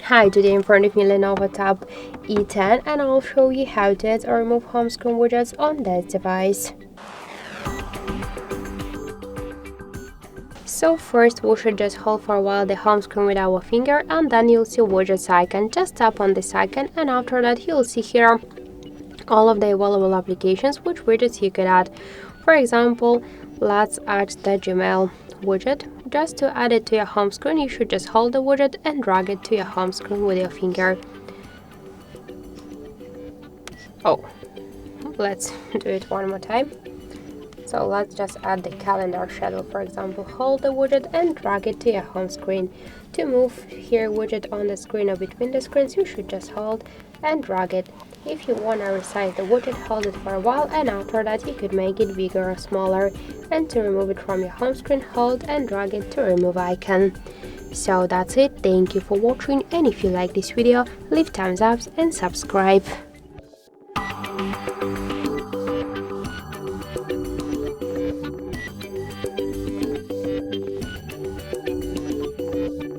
Hi, today in front of me Lenovo Tab E10 and I'll show you how to add or remove home screen widgets on this device. So first we should just hold for a while the home screen with our finger, and then you'll see widgets icon. Just tap on this icon and after that you'll see here all of the available applications which widgets you could add. For example, let's add the Gmail widget. Just to add it to your home screen, you should just hold the widget and drag it to your home screen with your finger. Oh, let's do it one more time. So let's just add the calendar schedule. For example, hold the widget and drag it to your home screen. To move here widget on the screen or between the screens, you should just hold and drag it. If you want to resize the widget, hold it for a while and after that you could make it bigger or smaller. And to remove it from your home screen, hold and drag it to remove icon. So that's it. Thank you for watching, and if you like this video, leave thumbs up and subscribe.